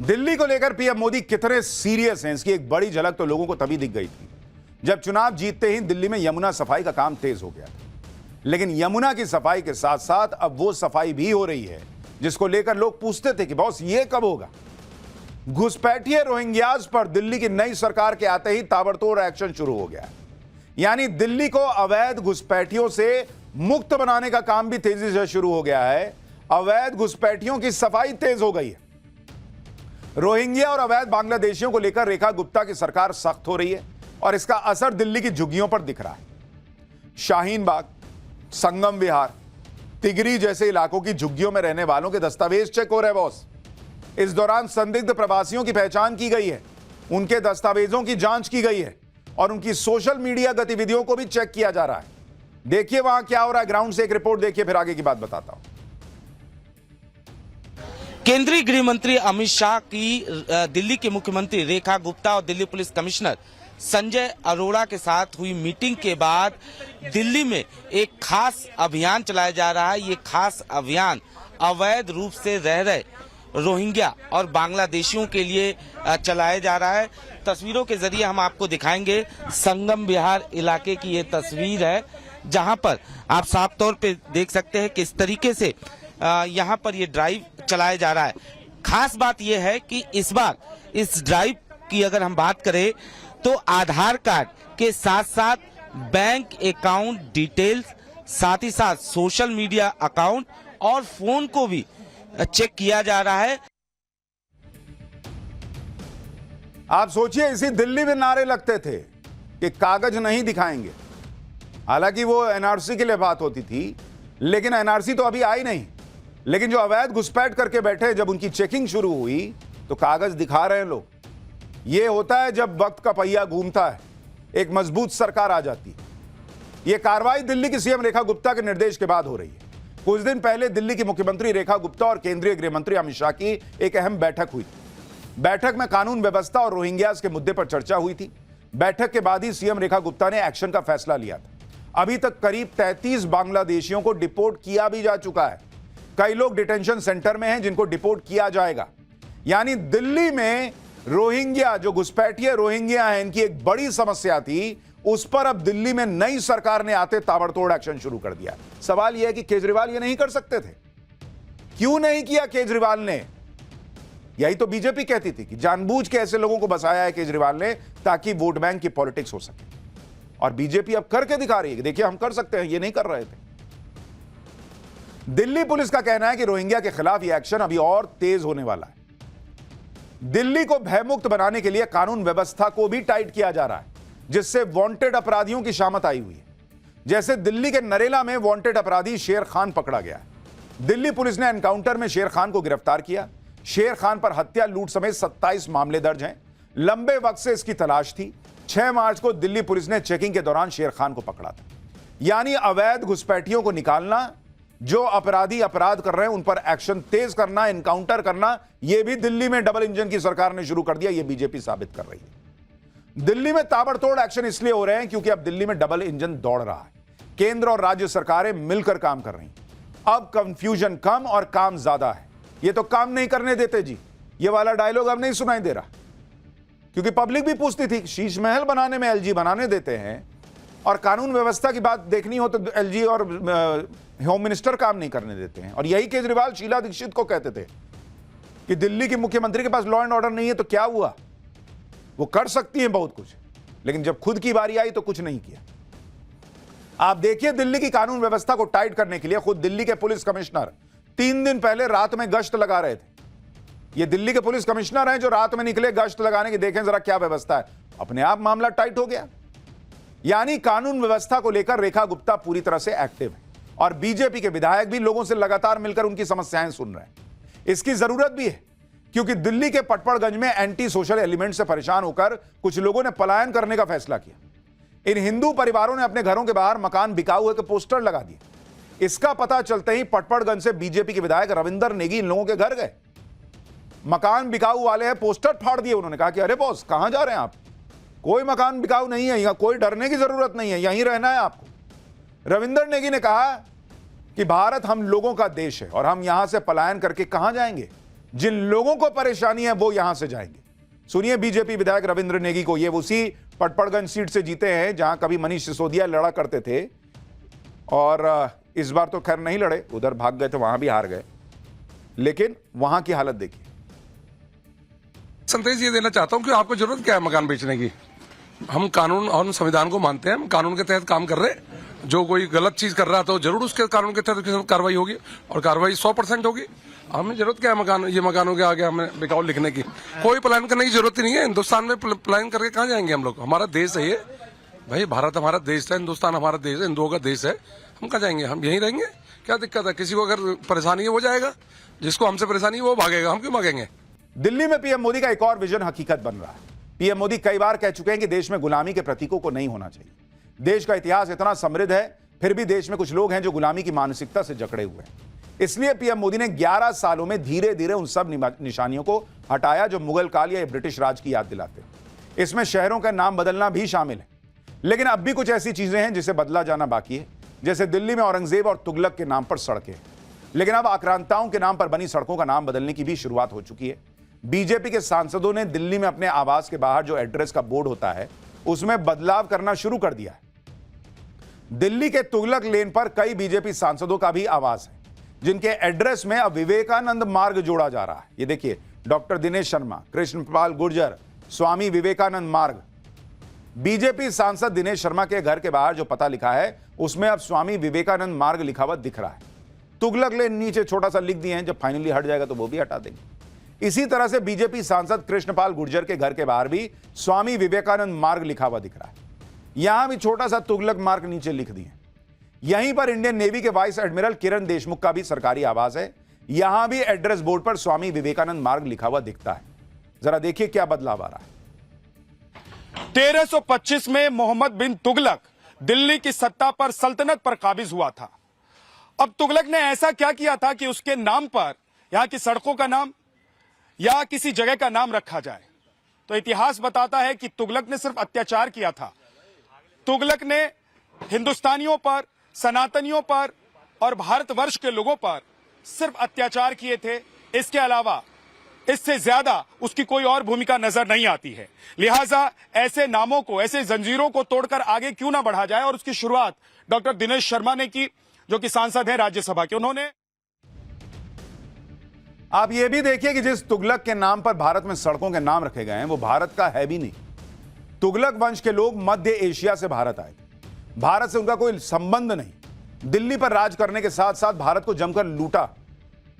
दिल्ली को लेकर पीएम मोदी कितने सीरियस हैं, इसकी एक बड़ी झलक तो लोगों को तभी दिख गई थी जब चुनाव जीतते ही दिल्ली में यमुना सफाई का काम तेज हो गया था। लेकिन यमुना की सफाई के साथ साथ अब वो सफाई भी हो रही है जिसको लेकर लोग पूछते थे कि बॉस ये कब होगा। घुसपैठिए रोहिंग्याज पर दिल्ली की नई सरकार के आते ही ताबड़तोड़ एक्शन शुरू हो गया। यानी दिल्ली को अवैध घुसपैठियों से मुक्त बनाने का काम भी तेजी से शुरू हो गया है। अवैध घुसपैठियों की सफाई तेज हो गई है। रोहिंग्या और अवैध बांग्लादेशियों को लेकर रेखा गुप्ता की सरकार सख्त हो रही है और इसका असर दिल्ली की झुग्गियों पर दिख रहा है। शाहीन बाग, संगम विहार, तिगरी जैसे इलाकों की झुग्गियों में रहने वालों के दस्तावेज चेक हो रहे बॉस। इस दौरान संदिग्ध प्रवासियों की पहचान की गई है, उनके दस्तावेजों की जांच की गई है और उनकी सोशल मीडिया गतिविधियों को भी चेक किया जा रहा है। देखिए वहां क्या हो रहा है, ग्राउंड से एक रिपोर्ट देखिए, फिर आगे की बात बताता हूं। केंद्रीय गृह मंत्री अमित शाह की दिल्ली के मुख्यमंत्री रेखा गुप्ता और दिल्ली पुलिस कमिश्नर संजय अरोड़ा के साथ हुई मीटिंग के बाद दिल्ली में एक खास अभियान चलाया जा रहा है। ये खास अभियान अवैध रूप से रह रहे रोहिंग्या और बांग्लादेशियों के लिए चलाया जा रहा है। तस्वीरों के जरिए हम आपको दिखाएंगे। संगम विहार इलाके की ये तस्वीर है जहां पर आप साफ तौर पे देख सकते हैं किस तरीके से यहाँ पर ये ड्राइव चलाया जा रहा है। खास बात यह है कि इस बार इस ड्राइव की अगर हम बात करें तो आधार कार्ड के साथ साथ बैंक अकाउंट डिटेल्स, साथ ही साथ सोशल मीडिया अकाउंट और फोन को भी चेक किया जा रहा है। आप सोचिए, इसी दिल्ली में नारे लगते थे कि कागज नहीं दिखाएंगे। हालांकि वो एनआरसी के लिए बात होती थी, लेकिन एनआरसी तो अभी आई नहीं। लेकिन जो अवैध घुसपैठ करके बैठे, जब उनकी चेकिंग शुरू हुई तो कागज दिखा रहे हैं लोग। ये होता है जब वक्त का पहिया घूमता है, एक मजबूत सरकार आ जाती है। यह कार्रवाई दिल्ली की सीएम रेखा गुप्ता के निर्देश के बाद हो रही है। कुछ दिन पहले दिल्ली की मुख्यमंत्री रेखा गुप्ता और केंद्रीय गृह मंत्री अमित शाह की एक अहम बैठक हुई थी। बैठक में कानून व्यवस्था और रोहिंग्यास के मुद्दे पर चर्चा हुई थी। बैठक के बाद ही सीएम रेखा गुप्ता ने एक्शन का फैसला लिया था। अभी तक करीब 33 बांग्लादेशियों को डिपोर्ट किया भी जा चुका है। कई लोग डिटेंशन सेंटर में हैं जिनको डिपोर्ट किया जाएगा। यानी दिल्ली में रोहिंग्या, जो घुसपैठिए रोहिंग्या हैं, इनकी एक बड़ी समस्या थी, उस पर अब दिल्ली में नई सरकार ने आते ताबड़तोड़ एक्शन शुरू कर दिया। सवाल यह है कि केजरीवाल ये नहीं कर सकते थे, क्यों नहीं किया केजरीवाल ने? यही तो बीजेपी कहती थी कि जानबूझ के ऐसे लोगों को बसाया है केजरीवाल ने ताकि वोट बैंक की पॉलिटिक्स हो सके। और बीजेपी अब करके दिखा रही है कि देखिए हम कर सकते हैं, ये नहीं कर रहे थे। दिल्ली पुलिस का कहना है कि रोहिंग्या के खिलाफ यह एक्शन अभी और तेज होने वाला है। दिल्ली को भयमुक्त बनाने के लिए कानून व्यवस्था को भी टाइट किया जा रहा है, जिससे वांटेड अपराधियों की शामत आई हुई है। जैसे दिल्ली के नरेला में वांटेड अपराधी शेर खान पकड़ा गया। दिल्ली पुलिस ने एनकाउंटर में शेर खान को गिरफ्तार किया। शेर खान पर हत्या, लूट समेत 27 मामले दर्ज हैं। लंबे वक्त से इसकी तलाश थी। 6 मार्च को दिल्ली पुलिस ने चेकिंग के दौरान शेर खान को पकड़ा था। यानी अवैध घुसपैठियों को निकालना, जो अपराधी अपराध कर रहे हैं उन पर एक्शन तेज करना, एनकाउंटर करना, यह भी दिल्ली में डबल इंजन की सरकार ने शुरू कर दिया। यह बीजेपी साबित कर रही है। दिल्ली में ताबड़तोड़ एक्शन इसलिए हो रहे हैं क्योंकि अब दिल्ली में डबल इंजन दौड़ रहा है। केंद्र और राज्य सरकारें मिलकर काम कर रही हैं। अब कंफ्यूजन कम और काम ज्यादा है। ये तो काम नहीं करने देते जी, ये वाला डायलॉग अब नहीं सुनाई दे रहा, क्योंकि पब्लिक भी पूछती थी शीश महल बनाने में एलजी बनाने देते हैं और कानून व्यवस्था की बात देखनी हो तो एलजी और होम मिनिस्टर काम नहीं करने देते हैं। और यही केजरीवाल शीला दीक्षित को कहते थे कि दिल्ली की मुख्यमंत्री के पास लॉ एंड ऑर्डर नहीं है तो क्या हुआ, वो कर सकती हैं बहुत कुछ, लेकिन जब खुद की बारी आई तो कुछ नहीं किया। आप देखिए, दिल्ली की कानून व्यवस्था को टाइट करने के लिए खुद दिल्ली के पुलिस कमिश्नर 3 दिन पहले रात में गश्त लगा रहे थे। ये दिल्ली के पुलिस कमिश्नर हैं जो रात में निकले गश्त लगाने की, देखें जरा क्या व्यवस्था है। अपने आप मामला टाइट हो गया। यानी कानून व्यवस्था को लेकर रेखा गुप्ता पूरी तरह से एक्टिव है और बीजेपी के विधायक भी लोगों से लगातार मिलकर उनकी समस्याएं सुन रहे हैं। इसकी जरूरत भी है क्योंकि दिल्ली के पटपड़गंज में एंटी सोशल एलिमेंट से परेशान होकर कुछ लोगों ने पलायन करने का फैसला किया। इन हिंदू परिवारों ने अपने घरों के बाहर मकान बिकाऊ है के पोस्टर लगा दिए। इसका पता चलते ही पटपड़गंज से बीजेपी के विधायक रविंदर नेगी इन लोगों के घर गए। मकान बिकाऊ वाले हैं, पोस्टर फाड़ दिए। उन्होंने कहा कि अरे बॉस, कहां जा रहे हैं आप? कोई मकान बिकाऊ नहीं है, यहां कोई डरने की जरूरत नहीं है, यहीं रहना है आपको। रविंदर नेगी ने कहा कि भारत हम लोगों का देश है और हम यहां से पलायन करके कहां जाएंगे। जिन लोगों को परेशानी है वो यहां से जाएंगे। सुनिए बीजेपी विधायक रविंद्र नेगी को। ये उसी पटपड़गंज सीट से जीते हैं जहां कभी मनीष सिसोदिया लड़ा करते थे, और इस बार तो खैर नहीं लड़े, उधर भाग गए थे, वहां भी हार गए। लेकिन वहां की हालत देखिए। संदेश ये देना चाहता हूं कि आपको जरूरत क्या है मकान बेचने की। हम कानून और संविधान को मानते हैं, हम कानून के तहत काम कर रहे हैं। जो कोई गलत चीज कर रहा है तो जरूर उसके कानून के तहत कार्रवाई होगी, और कार्रवाई 100% होगी। हमें जरूरत क्या है ये मकानों के आगे हमें बिकाऊ लिखने की। कोई प्लान करने की जरूरत ही नहीं है। हिंदुस्तान में प्लान करके कहाँ जाएंगे हम लोग? हमारा देश है ये भाई, भारत हमारा देश है, हिंदुस्तान हमारा देश है, हिंदुओं का देश है। हम कहाँ जाएंगे? हम यहीं रहेंगे। क्या दिक्कत है? किसी को अगर परेशानी है वो जाएगा, जिसको हमसे परेशानी है वो भागेगा। हम क्यों भागेंगे? दिल्ली में पीएम मोदी का एक और विजन हकीकत बन रहा है। पीएम मोदी कई बार कह चुके हैं कि देश में गुलामी के प्रतीकों को नहीं होना चाहिए। देश का इतिहास इतना समृद्ध है, फिर भी देश में कुछ लोग हैं जो गुलामी की मानसिकता से जकड़े हुए हैं। इसलिए पीएम मोदी ने 11 सालों में धीरे धीरे उन सब निशानियों को हटाया जो मुगल काल या ब्रिटिश राज की याद दिलाते हैं। इसमें शहरों का नाम बदलना भी शामिल है। लेकिन अब भी कुछ ऐसी चीजें हैं जिसे बदला जाना बाकी है। जैसे दिल्ली में औरंगजेब और तुगलक के नाम पर सड़कें, लेकिन अब आक्रांताओं के नाम पर बनी सड़कों का नाम बदलने की भी शुरुआत हो चुकी है। बीजेपी के सांसदों ने दिल्ली में अपने आवास के बाहर जो एड्रेस का बोर्ड होता है उसमें बदलाव करना शुरू कर दिया है। दिल्ली के तुगलक लेन पर कई बीजेपी सांसदों का भी आवास है, जिनके एड्रेस में अब विवेकानंद मार्ग जोड़ा जा रहा है। ये देखिए, डॉक्टर दिनेश शर्मा, कृष्णपाल गुर्जर, स्वामी विवेकानंद मार्ग। बीजेपी सांसद दिनेश शर्मा के घर के बाहर जो पता लिखा है उसमें अब स्वामी विवेकानंद मार्ग लिखा हुआ दिख रहा है। तुगलक लेन नीचे छोटा सा लिख दिए हैं, जब फाइनली हट जाएगा तो वो भी हटा देंगे। इसी तरह से बीजेपी सांसद कृष्णपाल गुर्जर के घर के बाहर भी स्वामी विवेकानंद मार्ग लिखा हुआ दिख रहा है। यहां भी छोटा सा तुगलक मार्ग नीचे लिख दिए। यहीं पर इंडियन नेवी के वाइस एडमिरल किरण देशमुख का भी सरकारी आवास है। यहां भी एड्रेस बोर्ड पर स्वामी विवेकानंद मार्ग लिखा हुआ दिखता है। जरा देखिए क्या बदलाव आ रहा है। 1325 में मोहम्मद बिन तुगलक दिल्ली की सत्ता पर सल्तनत पर काबिज हुआ था। अब तुगलक ने ऐसा क्या किया था कि उसके नाम पर यहां की सड़कों का नाम या किसी जगह का नाम रखा जाए? तो इतिहास बताता है कि तुगलक ने सिर्फ अत्याचार किया था। तुगलक ने हिंदुस्तानियों पर, सनातनियों पर और भारतवर्ष के लोगों पर सिर्फ अत्याचार किए थे। इसके अलावा इससे ज्यादा उसकी कोई और भूमिका नजर नहीं आती है। लिहाजा ऐसे नामों को, ऐसे जंजीरों को तोड़कर आगे क्यों ना बढ़ा जाए, और उसकी शुरुआत डॉक्टर दिनेश शर्मा ने की, जो कि सांसद हैं राज्यसभा के। उन्होंने आप यह भी देखिए कि जिस तुगलक के नाम पर भारत में सड़कों के नाम रखे गए हैं वो भारत का है भी नहीं। तुगलक वंश के लोग मध्य एशिया से भारत आए थे। भारत से उनका कोई संबंध नहीं। दिल्ली पर राज करने के साथ साथ भारत को जमकर लूटा।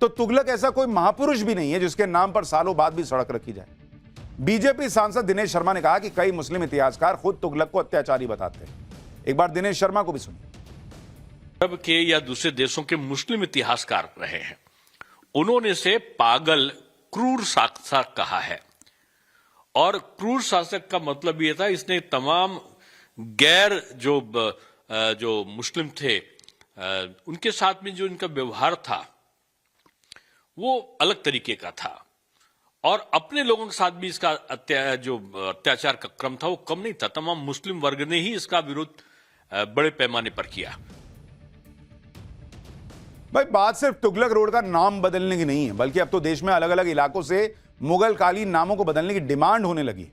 तो तुगलक ऐसा कोई महापुरुष भी नहीं है जिसके नाम पर सालों बाद भी सड़क रखी जाए। बीजेपी सांसद दिनेश शर्मा ने कहा कि कई मुस्लिम इतिहासकार खुद तुगलक को अत्याचारी बताते हैं। एक बार दिनेश शर्मा को भी सुनिए। अरब के या दूसरे देशों के मुस्लिम इतिहासकार रहे हैं, उन्होंने इसे पागल, क्रूर शासक कहा है। और क्रूर शासक का मतलब यह था इसने तमाम गैर जो मुस्लिम थे उनके साथ में जो इनका व्यवहार था वो अलग तरीके का था, और अपने लोगों के साथ भी इसका अत्याचार का क्रम था वो कम नहीं था। तमाम मुस्लिम वर्ग ने ही इसका विरोध बड़े पैमाने पर किया। भाई बात सिर्फ तुगलक रोड का नाम बदलने की नहीं है, बल्कि अब तो देश में अलग अलग इलाकों से मुगल कालीन नामों को बदलने की डिमांड होने लगी।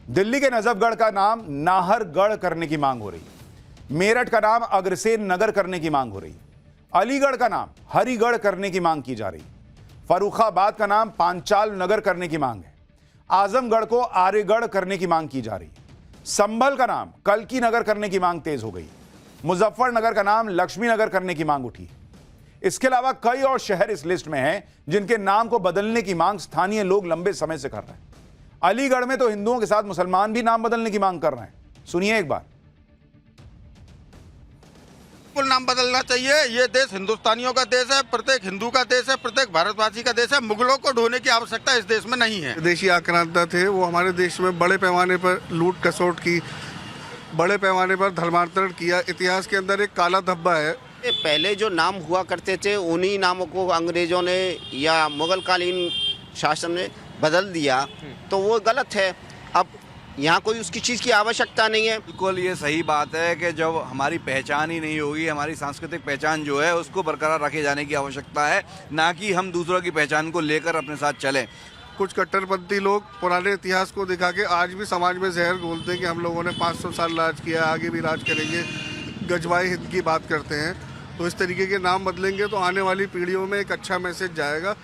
दिल्ली के नजफगढ़ का नाम नाहरगढ़ करने की मांग हो रही है। मेरठ का नाम अग्रसेन नगर करने की मांग हो रही है। अलीगढ़ का नाम हरिगढ़ करने की मांग की जा रही है। फर्रुखाबाद का नाम पांचाल नगर करने की मांग है। आजमगढ़ को आर्यगढ़ करने की मांग की जा रही है। संभल का नाम कल्की नगर करने की मांग तेज हो गई। मुजफ्फरनगर का नाम लक्ष्मी नगर करने की मांग उठी। इसके अलावा कई और शहर इस लिस्ट में हैं जिनके नाम को बदलने की मांग स्थानीय लोग लंबे समय से कर रहे हैं। अलीगढ़ में तो हिंदुओं के साथ मुसलमान भी नाम बदलने की मांग कर रहे हैं। सुनिए एक बार। नाम बदलना चाहिए। ये देश हिंदुस्तानियों का देश है, प्रत्येक हिंदू का देश है, प्रत्येक भारतवासी का देश है। मुगलों को ढोने की आवश्यकता इस देश में नहीं है। विदेशी आक्रांता थे, वो हमारे देश में बड़े पैमाने पर लूट खसोट की, बड़े पैमाने पर धर्मांतरण किया। इतिहास के अंदर एक काला धब्बा है। पहले जो नाम हुआ करते थे उन्हीं नामों को अंग्रेजों ने या मुगल कालीन शासन ने बदल दिया, तो वो गलत है। अब यहाँ कोई उसकी चीज़ की आवश्यकता नहीं है। बिल्कुल ये सही बात है कि जब हमारी पहचान ही नहीं होगी, हमारी सांस्कृतिक पहचान जो है उसको बरकरार रखे जाने की आवश्यकता है, ना कि हम दूसरों की पहचान को लेकर अपने साथ चलें। कुछ कट्टरपंथी लोग पुराने इतिहास को दिखा के आज भी समाज में जहर घोलते हैं कि हम लोगों ने 500 साल राज किया, आगे भी राज करेंगे, गजवाए हिंद की बात करते हैं। तो इस तरीके के नाम बदलेंगे तो आने वाली पीढ़ियों में एक अच्छा मैसेज जाएगा।